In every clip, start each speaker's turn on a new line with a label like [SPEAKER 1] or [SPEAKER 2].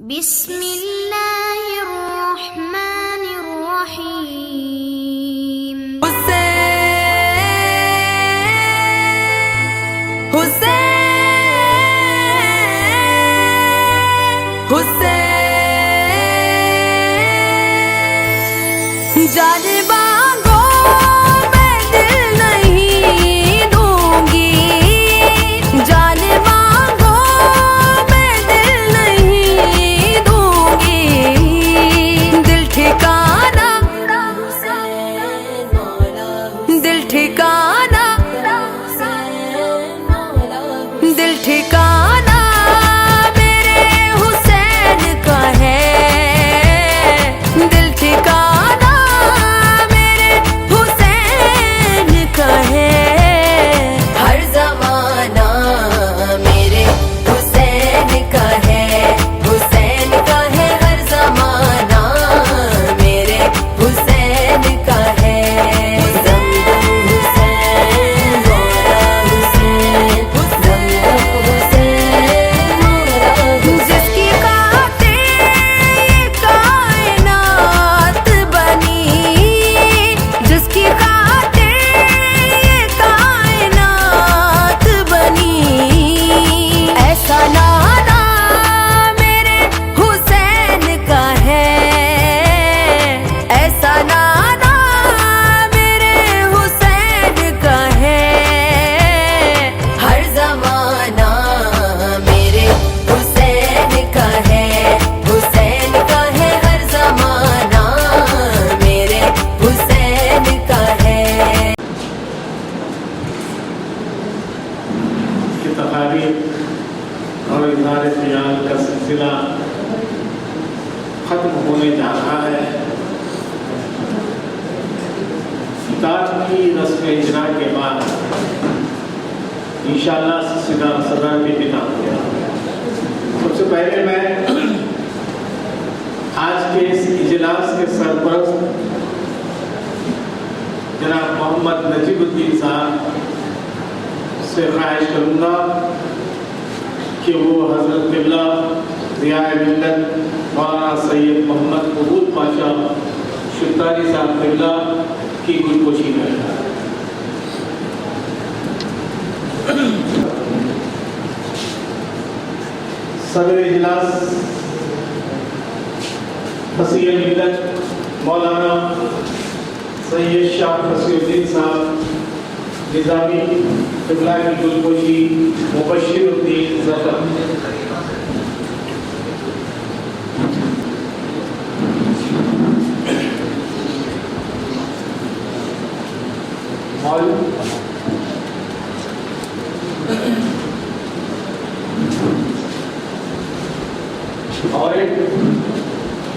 [SPEAKER 1] بسم اللہ الرحمن الرحیم
[SPEAKER 2] حسین جان مانگو میں دل نہیں دوں گی، جان مانگو میں دل نہیں دوں گی، دل ٹھکانا دل ٹھکانا دل ٹھکانا میرے حسین کا ہے، دل ٹھکانا میرے حسین کا ہے، ہر زمانہ میرے حسین کا ہے، حسین کا ہے ہر زمانہ میرے حسین کا ہے، زمزم حسین مولا حسین، زمزم حسین مولا حسین، جس کی خاطر یہ کائنات بنی، جس کی خاطر یہ کائنات بنی، ایسا نانا میرے حسین کا ہے، ایسا نانا میرے حسین کا ہے، ہر زمانہ میرے حسین کا ہے، حسین کا ہے ہر زمانہ میرے حسین کا ہے۔
[SPEAKER 3] کی تقاریب اور اظہار خیال کا سلسلہ ختم ہونے جا رہا ہے۔ کتاب کی رسم اجرا کے بعد انشاءاللہ صدر بھی بنا ہوگا۔ سب سے پہلے میں آج کے اس اجلاس کے سرپرست جناب محمد نجیب الدین صاحب سے خواہش کروں گا کہ وہ حضرت قبلہ ضیاء ملت مولانا سید محمد قبول پاشا شفتاری صاحب قبلہ کی گلگوشی کریں۔ صدر اجلاس فصیح ملت مولانا سید شاہ فصیح الدین صاحب نظامی قبلہ کی گلگوشی مبشر الدین ظفر۔ اور ایک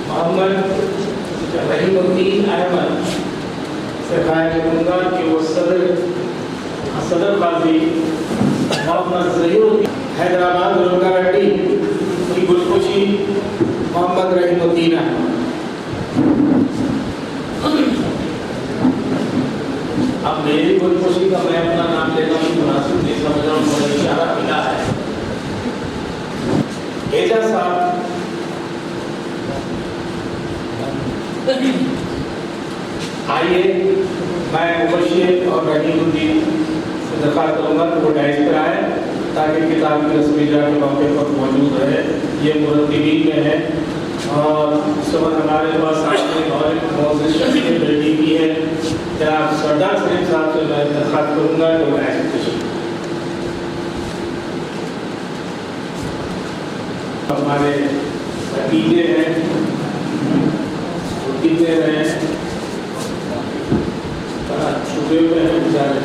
[SPEAKER 3] محمد رحیم الدین احمد سے خواہش کروں گا کہ وہ صدر قاضی محمد ظہیر الدین حیدرآباد رنگا ریڈی کی گلگوشی محمد رحیم الدین احمد۔ اب میری گلگوشی کا میں اپنا نام لینا بھی مناسب نہیں سمجھ رہا ہوں، مجھے اشارہ ملا ہے۔ اعجاز صاحب آئیے، میں مبشر اور رحیم الدین سے درخواست کروں گا کہ وہ ڈائز پر آئے تاکہ کتاب کی رسم اجرا کے موقع پر موجود رہے۔ یہ مرتبین میں ہے اور اس وقت ہمارے پاس اور ایک معزز شخصیت بیٹی بھی ہے، جناب سردار سلیم صاحب سے میں درخواست کروں گا کہ وہ ڈائز پر تشریف۔ ہمارے عقیدے ہیں کتنے رہے چھپے ہوئے ہیں بیچارے،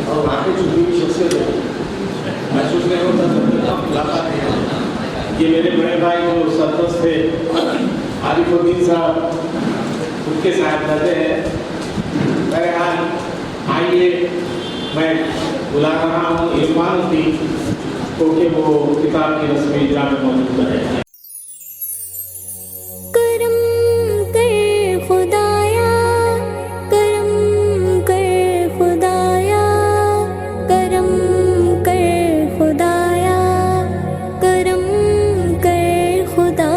[SPEAKER 3] اور وہاں پہ چھپی ہوئی شخصیت ہے، محسوس نہیں ہوتا ملاقات ہے۔ یہ میرے بڑے بھائی جو سرپرست تھے عارف الدین صاحب، ان کے صاحبزادے ہیں۔ بہرحال آئیے، میں بلا رہا ہوں عرفان الدین کو کہ وہ کتاب کی رسم اجرا میں موجود رہے۔
[SPEAKER 1] خدا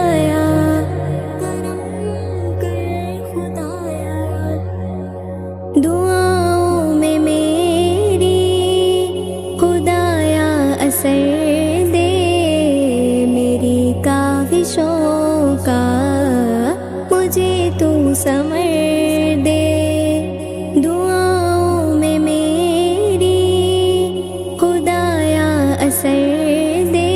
[SPEAKER 1] سمر دے دعاؤں میں میری خدایا اثر دے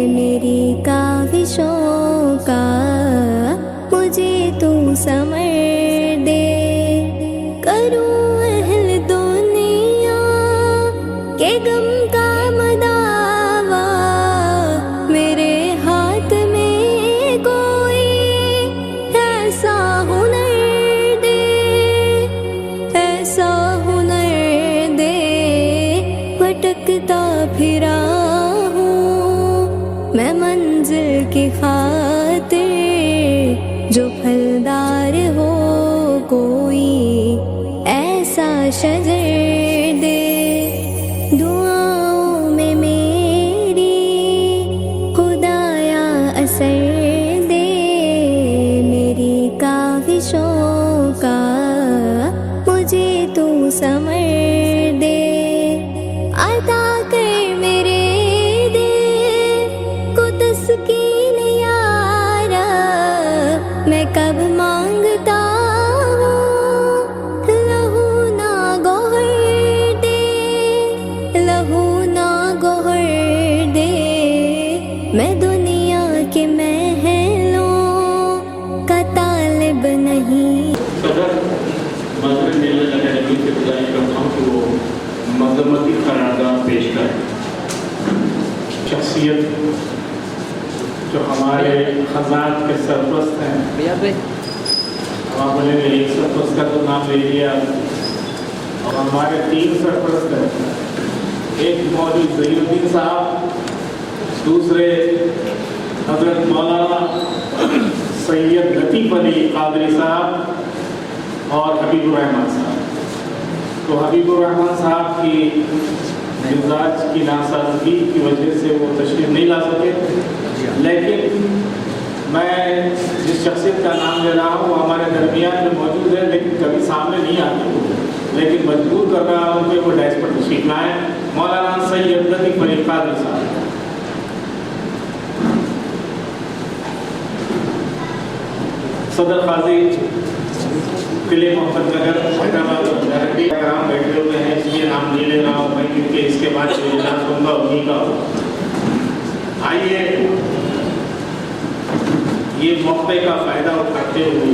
[SPEAKER 1] میری کاوشوں کا مجھے تو سمر دے کروں اہل دنیا کے غم کا مداوا میرے ہاتھ میں کوئی ایسا ہنر دے ایسا ہنر دے بھٹکتا پھرا ہوں میں منزل کی خاطر جو پھلدار ہو کوئی ایسا شجر دے دعاؤں میں میری خدایا اثر دے میری کاوشوں کا مجھے تو سمر دے عطا کر میرے دل کو تسکین یارا میں کب مانگتا ہوں لہو نا گوہر دے لہو نا گوہر دے میں دنیا کے محلوں کا طالب نہیں
[SPEAKER 3] صدر مظہر نیلل اکیڈمی سے گزارش کرتا ہوں کہ وہ مذمتی قرارداد پیش کریں شخصیت جو ہمارے خزانت کے سرپرست ہیں ہم بولیں گے ایک سرپرست کا تو نام لے لیا اور ہمارے 3 سرپرست ہیں ایک مولوی ظہیر الدین صاحب دوسرے حضرت مولانا سید لطیف علی قادری صاحب اور حبیب الرحمن صاحب تو حبیب الرحمن صاحب کی مزاج کی ناسازگی کی وجہ سے وہ تشریف نہیں لا سکے لیکن میں جس شخصیت کا نام لے رہا ہوں وہ ہمارے درمیان میں موجود ہے لیکن کبھی سامنے نہیں آتی لیکن مجبور کر رہا ہوں کہ وہ ڈیسک پر تشریف لائیں مولانا سید لطیف علی قادری صاحب صدر قاضی قلعے محمد نگر حیدرآباد ڈائریکٹری کرام بیٹھے ہوئے ہیں اس لیے نام نہیں لے رہا ہوں میں کیونکہ اس کے بعد جو اجلاس ہوگا انہیں کا ہوگا آئیے یہ موقع کا فائدہ اٹھاتے ہوئے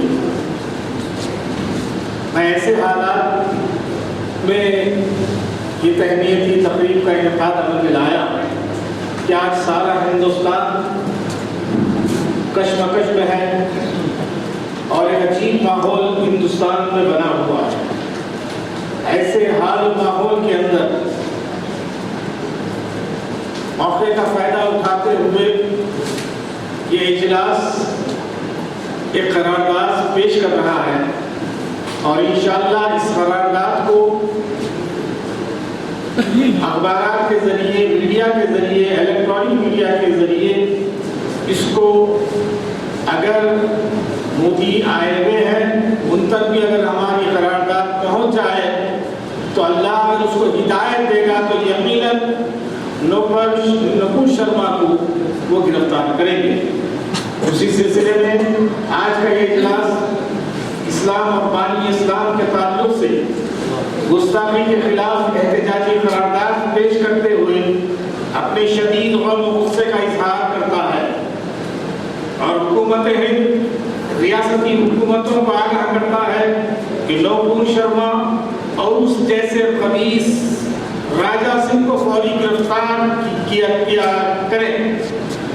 [SPEAKER 3] میں ایسے حالات میں یہ تہنیتی تقریب کا انعقاد عمل میں لایا کہ آج سارا ہندوستان کشمکش میں ہے اور ایک عجیب ماحول ہندوستان میں بنا ہوا ہے ایسے حال و ماحول کے اندر موقع کا فائدہ اٹھاتے ہوئے یہ اجلاس ایک قرارداد پیش کر رہا ہے اور انشاءاللہ اس قرارداد کو اخبارات کے ذریعے میڈیا کے ذریعے الیکٹرانک میڈیا کے ذریعے اس کو اگر مودی آئے ہوئے ہیں ان تک بھی اگر ہماری قرارداد پہنچ جائے تو اللہ اگر اس کو ہدایت دے گا تو یقیناً نکول شرما کو وہ گرفتار کریں گے اسی سلسلے میں آج کا یہ اجلاس اسلام اور بانی اسلام کے تعلق سے گستاخی کے خلاف احتجاجی قرارداد پیش کرتے ہوئے اپنے شدید غم و غصے کا اظہار کرتا ہے اور حکومت ہند ریاستی حکومتوں کو آگاہ کرتا ہے کہ نکول شرما اور اس جیسے خبیث راجہ سنگھ کو فوری گرفتار کیا کریں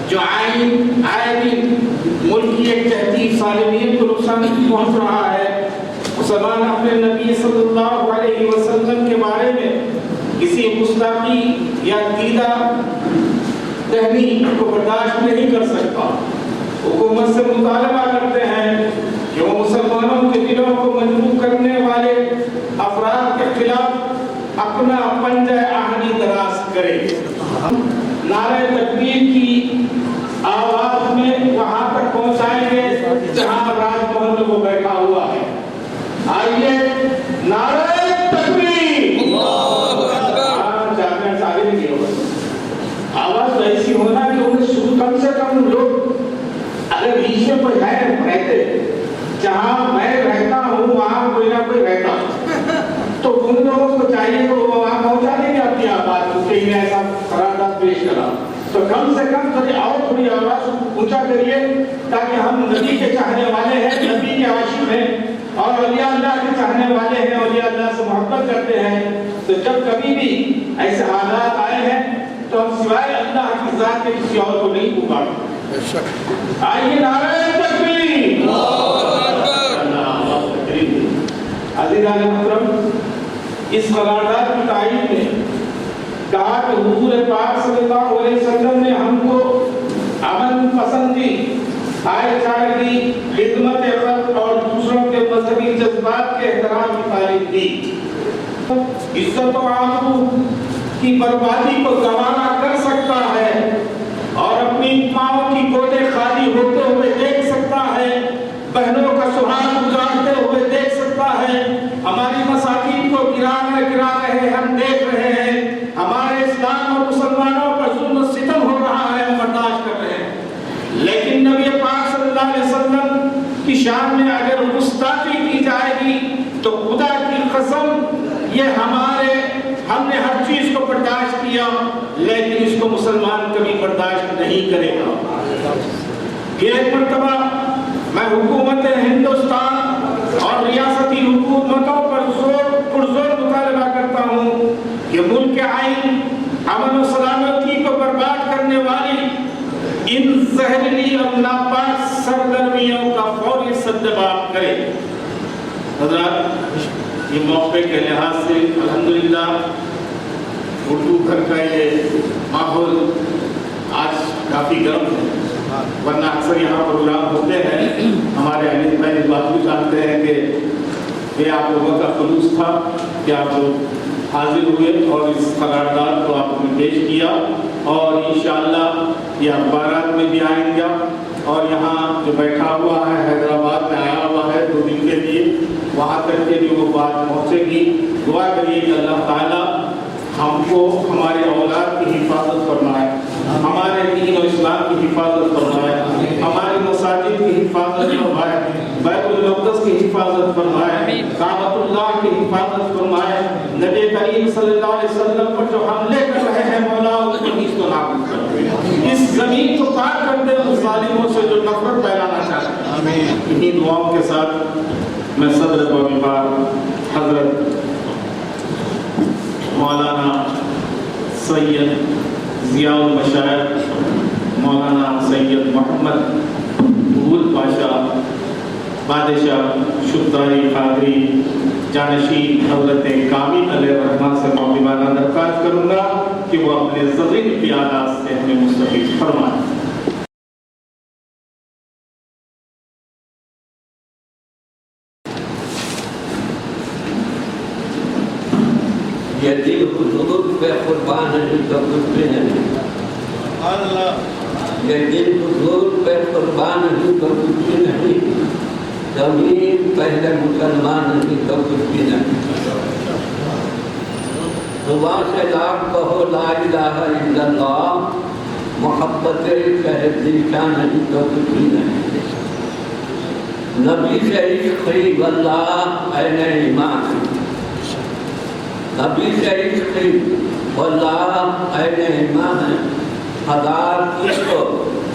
[SPEAKER 3] جو آئے دن ملک کی ایک تہذیب سالمیت کو نقصان پہنچ رہا ہے مسلمان اپنے نبی صلی اللہ علیہ وسلم کے بارے میں کسی گستاخی یا دیدہ تہنیت کو برداشت نہیں کر سکتا حکومت سے مطالبہ کرتے ہیں کہ وہ مسلمانوں کے دلوں کو مجروح کرنے والے افراد کے خلاف اپنا پنجہ آہنی دراز کرے نعرہ تکبیر کی آواز میں وہاں تک پہنچائیں گے جہاں راج محل میں وہ بیٹھا ہوا ہے آئیے نعرہ تکبیر سارے بھی آواز تو ایسی ہونا کہ انہیں کم سے کم لوگ اگر بیچ میں کوئی ہے رہتے جہاں ذریعے اور تھوڑی آواز اونچا کریے تاکہ ہم نبی کے چاہنے والے ہیں, نبی کے عاشق ہیں اور اولیاء اللہ کے چاہنے والے ہیں, اولیاء اللہ سے محبت کرتے ہیں. تو جب کبھی بھی ایسے حالات آئے ہیں تو ہم سوائے اللہ کی ذات کے کسی اور کو نہیں پکارتے. آئیے نعرہ تکبیر. عزیزان محترم, اس قرارداد کی تائید میں کہا کہ حضور پاک صلی اللہ علیہ وسلم نے ہم کو امن پسندی, بھائی چارگی, خدمت خلق اور دوسروں کے مذہبی جذبات کے احترام کی تعلیم دی. عزت و آبرو کی بربادی کو گوارا کر سکتا ہے اور اپنی ماؤں کی گودیں خالی ہوتے ہوئے دیکھ سکتا ہے, بہنوں کا سہاگ گزارتے ہوئے دیکھ سکتا ہے, ہماری مساکین کو گرا رہے ہیں, ہم دیکھ رہے ہیں, ہمارے اسلام اور مسلمانوں پر ظلم و ستم ہو رہا ہے, ہم برداشت کر رہے ہیں. لیکن نبی پاک صلی اللہ علیہ وسلم کی شان میں اگر گستاخی کی جائے گی تو خدا کی قسم یہ ہم نے ہر چیز کو برداشت کیا لیکن اس کو مسلمان کبھی برداشت نہیں کرے گا. ایک مرتبہ میں حکومت ہندوستان اور ریاستی حکومتوں پر پرزور مطالبہ کرتا ہوں کہ ملک کے آئین, امن و سلامتی کو برباد کرنے والی ان زہریلی اور ناپاک سرگرمیوں کا فوری سدباب کرے. حضرات, یہ موقع کے لحاظ سے الحمدللہ اردو گھر کا یہ ماحول آج کافی گرم ہے, ورنہ اکثر یہاں پروگرام ہوتے ہیں. ہمارے علی بھائی اس بات بھی جانتے ہیں کہ یہ آپ لوگوں کا خلوص تھا کہ آپ لوگ حاضر ہوئے اور اس قرارداد کو آپ نے پیش کیا, اور انشاءاللہ یہ اخبارات میں بھی آئیں گا, اور یہاں جو بیٹھا ہوا ہے حیدرآباد میں آیا ہوا ہے 2 دن کے لیے, وہاں تک کے لیے وہ بات پہنچے گی. دعا کریے کہ اللہ تعالیٰ ہم کو ہمارے اولاد کی حفاظت فرمائے, ہمارے دین و اسلام کی حفاظت فرمائے, ہماری مساجد کی حفاظت فرمائے, بیت المقدس کی حفاظت فرمائے, کعبۃ اللہ کی حفاظت فرمائے. نبی کریم صلی اللہ علیہ وسلم پر جو حملے کر رہے ہیں مولا ان کو نیست و نابود کر دے, اس زمین کو پاک کر دے ان ظالموں سے جو نفرت پھیلانا چاہتے ہیں. انہی دعاؤں کے ساتھ میں صدر وقار حضرت مولانا سید ضیاء المشائخ مولانا سید محمد بھول پاشا بادشاہ شتائی قادری جانشین حضرت کامل علیہ الرحمہ سے معلومانہ درخواست کروں گا کہ وہ اپنے زرین پیادات سے ہمیں مستفید فرمائیں.
[SPEAKER 4] یہ دل حضور پہ قربان ہے تو کچھ بھی نہیں. یہ دل حضور پہ قربان ہے تو کچھ بھی نہیں. زمین پہلے مسلمان نہیں تو کچھ بھی نہیں. صبح سے لاکھ کہو لا الہ الا اللہ, محبت کہے دل کا نہیں تو کچھ بھی نہیں. نبی سے عشق واللہ عین ایمان, نبی سے عشق واللہ عین ایمان ہے. 1000 عشق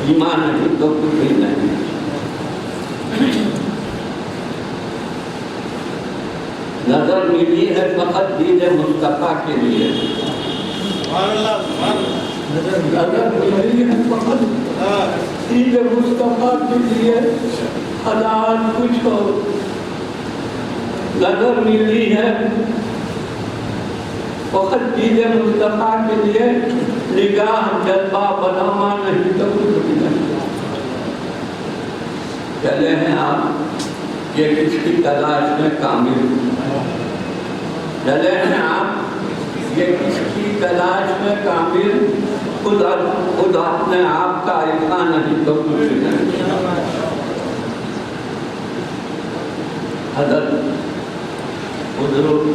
[SPEAKER 4] ایمان نہیں تو کچھ بھی نہیں. نظر ملی ہے فقط دین مصطفیٰ کے لیے. نظر ملی ہے فقط دین مصطفیٰ کے لیے. 1000 کچھ ہو, نظر ملی ہے فقط دین مصطفیٰ کے لیے. نگاہ جذبہ بناوا نہیں تو کچھ بھی نہیں. چلے ہیں آپ یہ کس کی تلاش میں کامل, چلے ہیں آپ یہ کس کی تلاش میں کامل. خود اپنے آپ کا عرفہ نہیں تو کچھ بھی نہیں. حضرت حضور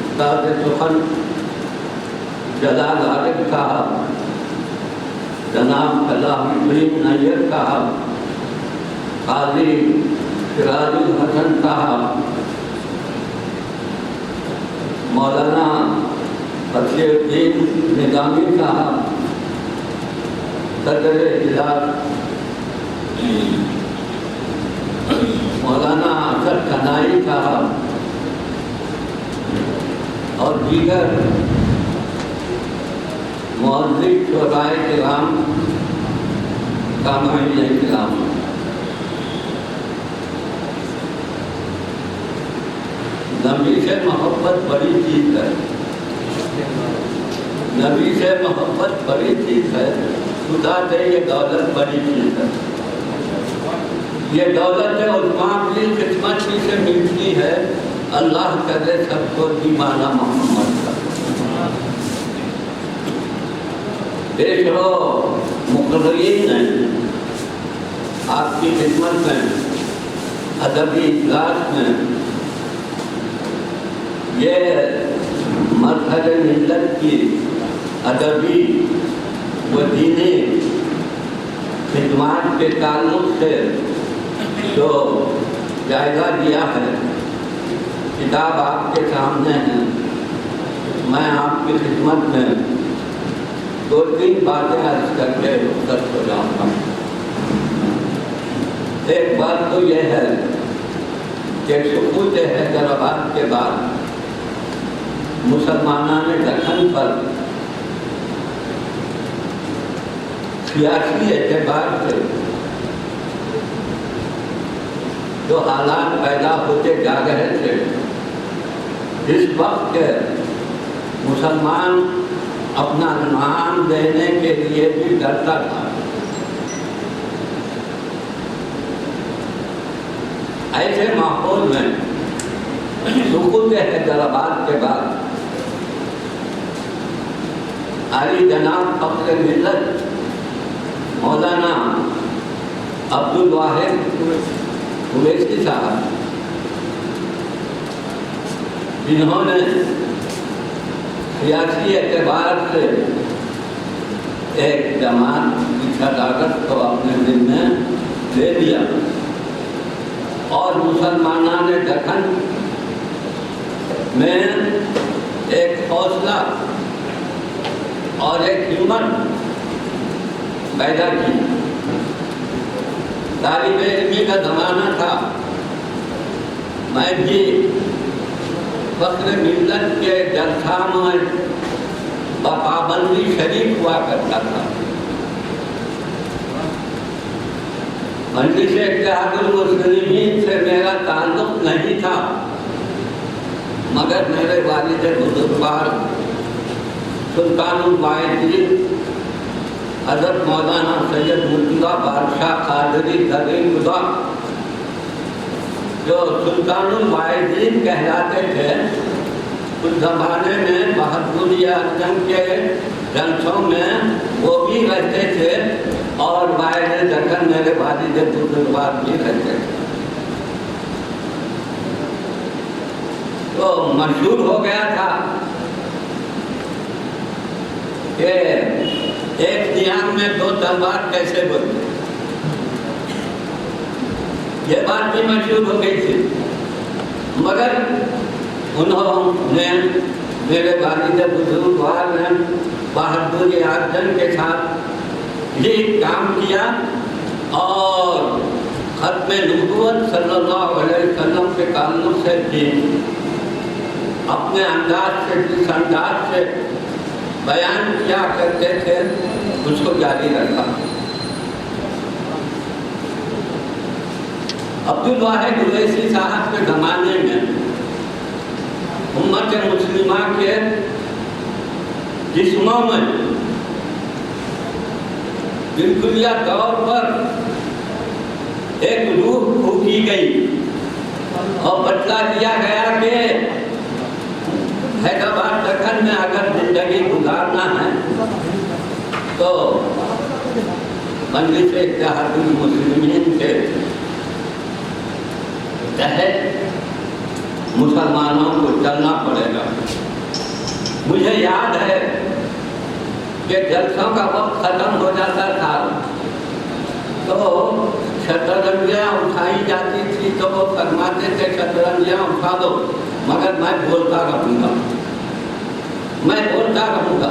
[SPEAKER 4] استاد سخن جلال عارف صاحب, جناب کلام الدین نیر صاحب, قاضی سراج الحسن صاحب, مولانا فخر الدین نظامی صاحب, صدر اجلاس مولانا اسد کنائی صاحب اور دیگر معزز شعراء کرام، سامعین کرام، نبی سے محبت بڑی چیز ہے، نبی سے محبت بڑی چیز ہے، خدا سے یہ دولت بڑی چیز ہے۔ یہ دولت عظمیٰ کی خدمت کی سے ملتی ہے، اللہ کرے سب کو دیوانہ محمد کا۔ پیش ہو مقررین ہیں آپ کی خدمت میں، ادبی اجلاس میں یہ مظہر ملت کی ادبی و دینی خدمات کے تعلق سے جو جائزہ دیا ہے، کتاب آپ کے سامنے ہے۔ میں آپ کی خدمت میں 2-3 باتیں عرض کر کے رخصت ہو جاؤں گا۔ ایک بات تو یہ ہے کہ سقوط حیدرآباد کے بعد مسلمانان دکن پر سیاسی اعتبار سے جو حالات پیدا ہوتے جا رہے تھے، اس وقت کے مسلمان اپنا نام دینے کے لیے بھی ڈرتا تھا۔ ایسے ماحول میں سقوط حیدرآباد کے بعد عالی جناب فخر ملت مولانا عبدالواحد اویسی صاحب، جنہوں نے سیاسی اعتبار سے ایک جماعت کی صدارت کو اپنے دل میں لے لیا اور مسلمانان دکن میں ایک حوصلہ اور ایک ہمت پیدا کی۔ طالب علمی کا زمانہ تھا، میں بھی فخر ملت کے جلسہ میں پابندی شریک ہوا کرتا تھا۔ مجلس اتحاد المسلمین سے میرا تعلق نہیں تھا، مگر میرے والد بزرگوار سلطان الواعظین حضرت مولانا سید مرتضیٰ بادشاہ قادری درِ خدا، جو سلطان الواعظین کہلاتے تھے، اس زمانے میں بہادریہ جنگ کے جلسوں میں وہ بھی رہتے تھے اور واعظ دکن میرے والد بزرگوار بھی رہتے تھے۔ تو مشہور ہو گیا تھا کہ ایک نیام میں 2 تلوار کیسے بولتے، یہ بات بھی مشہور ہو گئی تھی، مگر انہوں نے میرے والد بزرگوار نے بہادری اعظم کے ساتھ یہ کام کیا اور ختم نبوت صلی اللہ علیہ وسلم کے تعلق سے بھی اپنے انداز سے، جس انداز سے بیان کیا کرتے تھے، اس کو جاری رکھا۔ عبدالواحد اویسی صاحب کے زمانے میں امت مسلمہ کے جسموں میں بالکلیہ طور پر ایک روح پھونکی گئی اور بتلا دیا گیا کہ حیدرآباد دکن میں اگر زندگی گزارنا ہے تو مجلس اتحاد المسلمین کے تحت مسلمانوں کو چلنا پڑے گا۔ مجھے یاد ہے کہ جلسوں کا وقت ختم ہو جاتا تھا تو شطرنجیاں اٹھائی جاتی تھی تو وہ فرماتے تھے شطرنجیاں اٹھا دو، مگر میں بولتا رہوں گا، میں بولتا رہوں گا۔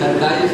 [SPEAKER 4] 27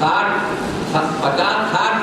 [SPEAKER 4] 50-60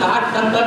[SPEAKER 4] 60-70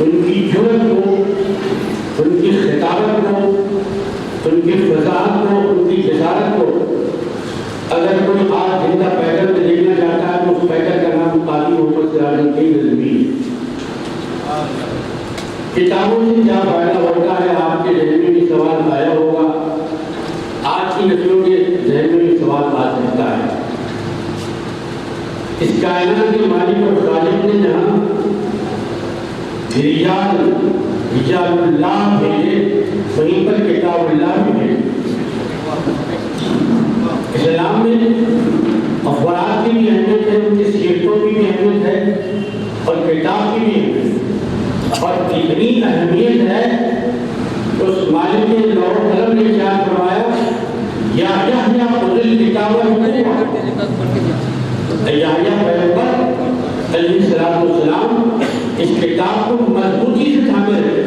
[SPEAKER 5] ان کی جرأت کو، ان کی خطابت کو، ان کی فضاحت کو، ان کی جسارت کو اگر کوئی آج زندہ پیدل میں دیکھنا چاہتا ہے تو اس پیدل کا نام قاضی محمد سراج الدین رضوی ہے۔ کتابوں سے کیا فائدہ ہوتا ہے؟ آپ کے ذہن میں بھی سوال آیا ہوگا، آج کی نسلوں کے ذہن میں بھی سوال آ سکتا ہے۔ اس کائنات کے مالک اور خالق نے جہاں رجال اللہ بھیجے، وہیں پر کتاب اللہ بھی بھیجے۔ اسلام میں افراد کی بھی اہمیت ہے، ان کی سیرتوں کی بھی اہمیت ہے، اور کتاب کی بھی اہمیت ہے، اور اتنی اہمیت ہے اس مالک نے لوح قلم نے کیا فرمایا، یا یحییٰ خذ الکتاب یحییٰ پیغمبر علیہ السلام اس کتاب کو مضبوطی سے تھامے رکھے،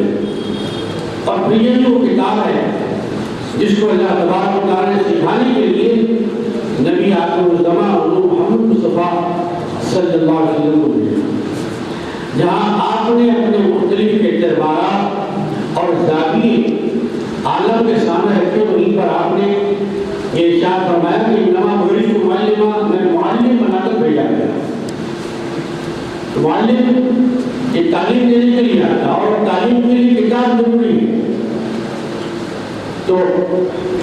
[SPEAKER 5] اور پھر یہ جو کتاب ہے جس کو اللہ تبارک و تعالیٰ نے سکھانے کے لیے نبی آخر الزماں حضور محمد مصطفیٰ صلی اللہ علیہ وسلم کو بھیجا، جہاں آپ نے اپنے مختلف اعتبارات اور ذاتی عالم کے سامنے رکھے، وہیں پر آپ نے یہ ارشاد فرمایا کہ انما بعثت معلما، میں معلم بنا کر بھیجا گیا۔ معلم یہ تعلیم دینے کے لیے آتا، اور تعلیم کے لیے کتاب ضروری ہے۔ تو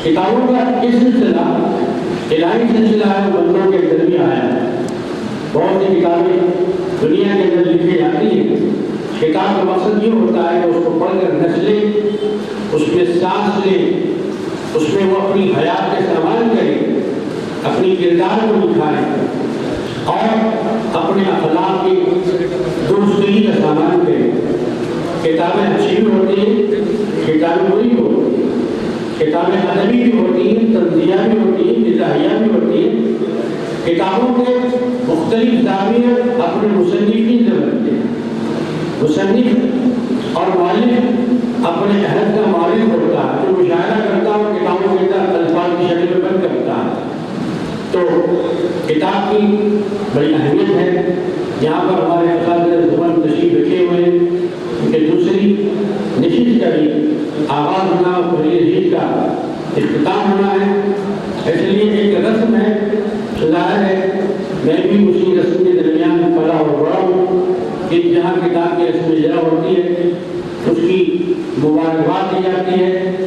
[SPEAKER 5] کتابوں کا یہ سلسلہ الہی سلسلہ ہے، بندوں کے اندر بھی آیا ہے۔ بہت سی کتابیں دنیا کے اندر لکھی جاتی ہیں، کتاب کا مقصد یہ ہوتا ہے کہ اس کو پڑھ کر نسلیں، اس میں سانس لیں، اس میں وہ اپنی حیات کے سامان کریں، اپنی کردار کو دکھائیں، اور اپنے اخلاق کی درستگی کا سامان کریں۔ کتابیں اچھی بھی ہوتی ہیں، کتابیں بری بھی ہوتی ہیں، کتابیں ادبی بھی ہوتی ہیں، تنزیہ بھی ہوتی ہیں، مزاحیہ بھی ہوتی ہیں۔ کتابوں کے مختلف زاویے اپنے مصنفین سے بنتے ہیں۔ مصنف اور مؤلف اپنے عہد کا مالک ہوتا ہے، جو مشاعرہ کرتا ہے اور کتابوں کے اندر الفاظ کی شکل میں بند کرتا ہے۔ تو کتاب کی بڑی اہمیت ہے۔ یہاں پر ہمارے اساتذہ زبان تشریف رکھے ہوئے ہیں کہ دوسری نشست کا بھی آغاز ہونا، پہلی نشست کا اختتام ہونا ہے، اس لیے ایک رسم ہے، ظاہر ہے میں بھی اسی رسم کے درمیان پلا اور بڑا ہوں کہ جہاں کتاب کی رسم اجرا ہوتی ہے اس کی مبارکباد دی جاتی ہے۔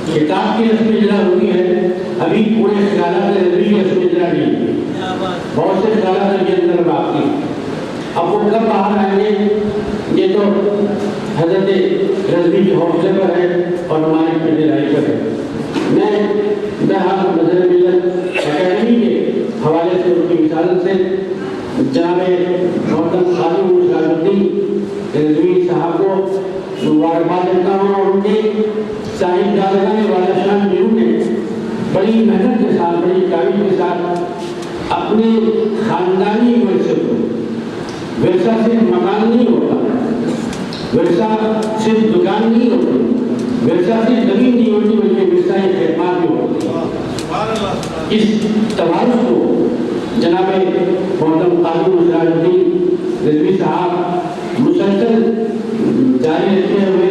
[SPEAKER 5] کتاب کی رسم اجرا ہوتی ہے، ابھی پورے خیالات رضوی کی رسم اجرا نہیں ہوئی، بہت سے خیالات کے اندر باقی۔ اب وہ کب باہر آئیں گے یہ تو حضرت رضوی کے حوصلے پر ہے اور ہماری پذیرائی پر ہے۔ میں نظر ملت اکیڈمی کے حوالے سے ان کی مثالت سے جناب محترم قاضی سراج الدین رضوی صاحب کو مبارکباد دیتا ہوں، اور ان کے صاحبزادگان والا شان جنہوں نے بڑی محنت کے ساتھ، بڑی کاوش کے ساتھ اپنے خاندانی ورثے کو، ورثہ صرف مکان نہیں ہوتا، ورثہ صرف دکان نہیں ہوتی، ورثہ صرف زمین نہیں ہوتی، بلکہ ورثہ ایک خدمات بھی ہوتی ہے۔ اس توارث کو جناب محترم قاضی سراج الدین رضوی صاحب مسلسل جاری رکھے ہوئے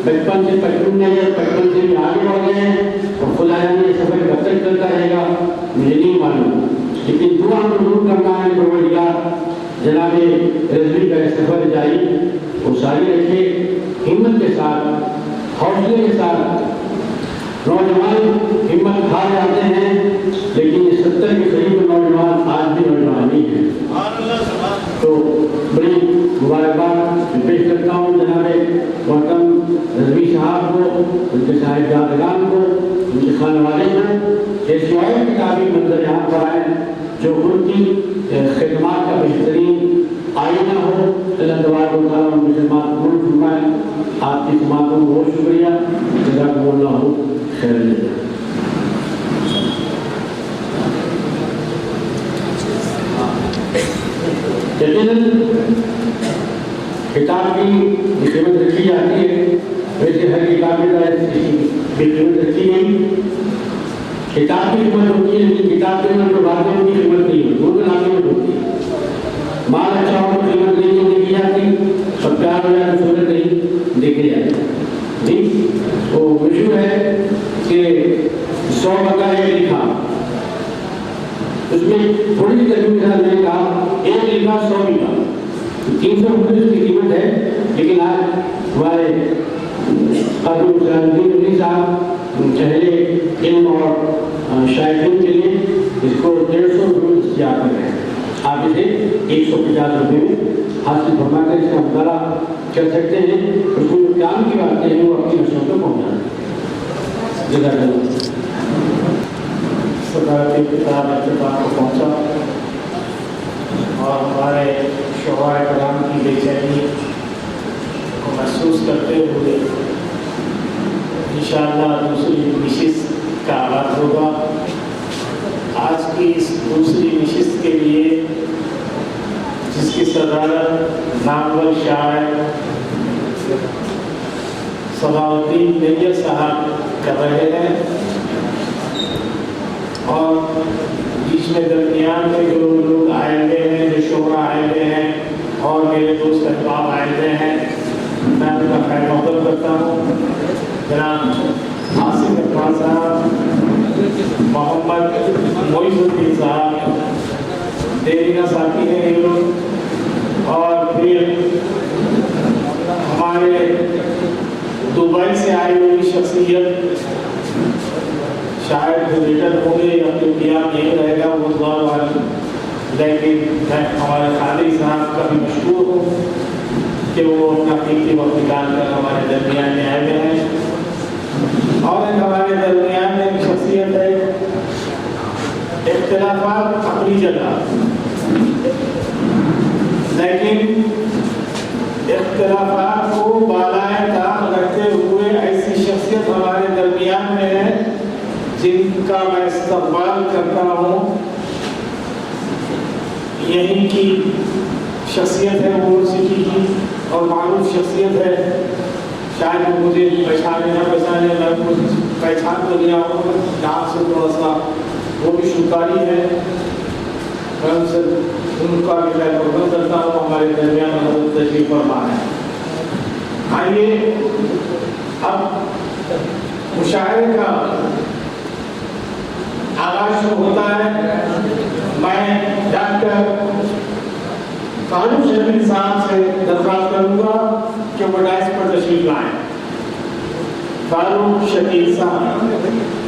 [SPEAKER 5] بچپن سے بچپن میں یا بچپن سے بھی آگے بڑھ گئے ہیں، اور خدا جانے یہ سفر کب تک چلتا رہے گا مجھے نہیں معلوم، لیکن دعا ضرور کرنا ہے پروردگار جناب رضوی کا سفر جاری وہ ساری رکھے، ہمت کے ساتھ، حوصلے کے ساتھ۔ نوجوان ہمت ہار جاتے ہیں، لیکن یہ 70 کے قریب نوجوان آج بھی نوجوان نہیں ہیں۔ تو بڑی مبارکباد پیش کرتا ہوں جناب محترم رضوی صاحب کو، ان کے صاحبزادگان کو، ان کے خانہ والے کو، یہ سوائے کتابی منظر یہاں پر آئے جو ان کی خدمات کا بہترین آئینہ ہو۔ اللہ تبارک و تعالیٰ ان کی خدمات قبول فرمائے۔ آپ کی سماعتوں کو بہت شکریہ، جزاکم اللہ خیر الجزا۔ یقیناً کتاب کی قیمت رکھی جاتی ہے، ویسے ہر کتاب میں قیمت رکھی گئی۔ کتاب کی قیمت ہوتی ہے، لیکن کتاب کے اندر جو باتیں ان کی قیمت نہیں ہوتی، وہ لا قیمت ہوتی ہے۔ مال اچھا ہو تو قیمت نہیں دی جاتی، اور پیار ہو جائے تو صورت نہیں دیکھے جاتے ہیں جی. وہ مشہور ہے کہ 100 بگا ایک لکھا, اس میں تھوڑی سی ترجمے کے ساتھ میں نے کہا ایک لکھا 100 بگا, 300 روپئے اس کی قیمت ہے. لیکن آج ہمارے قادر الدین صاحب پہلے علم اور شائقین کے لیے اس کو 150 روپئے میں دستیاب کر رہے ہیں. آپ اسے 150 روپئے میں حاصل فرما کر اس کا مطالعہ کر سکتے ہیں. اس کو جو کام کی باتیں ہیں وہ اپنی نسلوں تک پہنچانا ہے. جزاک اللہ.
[SPEAKER 3] صدارتی کتاب اختتام کو پہنچا اور ہمارے شعراء کرام کی بے چینی کو محسوس کرتے ہوئے انشاءاللہ دوسری نشست کا آغاز ہوگا. آج کی اس دوسری نشست کے لیے جس کی صدارت نامور شاعر صلاح الدین نیر صاحب کر رہے ہیں, اور بیچ میں درمیان میں جو لوگ آئے ہوئے ہیں, جو شعراء آئے ہوئے ہیں اور میرے دوست احباب آئے ہوئے ہیں, میں ان کا خیر مقدم کرتا ہوں. جناب آصف اقبال صاحب, محمد معیز الدین صاحب, دیرینہ ساتھی ہیں یہ لوگ, اور پھر ہمارے دبئی سے آئی ہوئی شخصیت شاید جو لیڈر ہوں گے یا تو قیام یہی رہے گا وہ دعا والی, لیکن میں ہمارے خالد صاحب کا بھی مشکور ہوں کہ وہ اپنا قیمتی وقت نکال کر ہمارے درمیان میں آئے ہوئے ہیں. اور ایک ہمارے درمیان میں ایک شخصیت ہے, اختلافات اپنی جگہ, لیکن اختلافات کو بالائے طاق رکھتے ہوئے ایسی شخصیت ہمارے درمیان میں ہے جن کا میں استقبال کرتا ہوں. یہیں کی شخصیت ہے, وہ سٹی کی اور معروف شخصیت ہے. شاید وہ مجھے پہچانے نہ پہچانے, میں پہچان تو لیا ہوں نام سے تھوڑا سا, وہ بھی شکاری ہے. میں ان سے ان کا بھی خیر مقدم کرتا ہوں. ہمارے درمیان میں تشریف فرما ہے. آئیے اب مشاعرے کا آغاز شروع ہوتا ہے. میں ڈاکٹر فاروق شبیر صاحب سے درخواست کروں گا کہ وہ ڈائس پر تشریف لائیں. فاروق شبیر صاحب.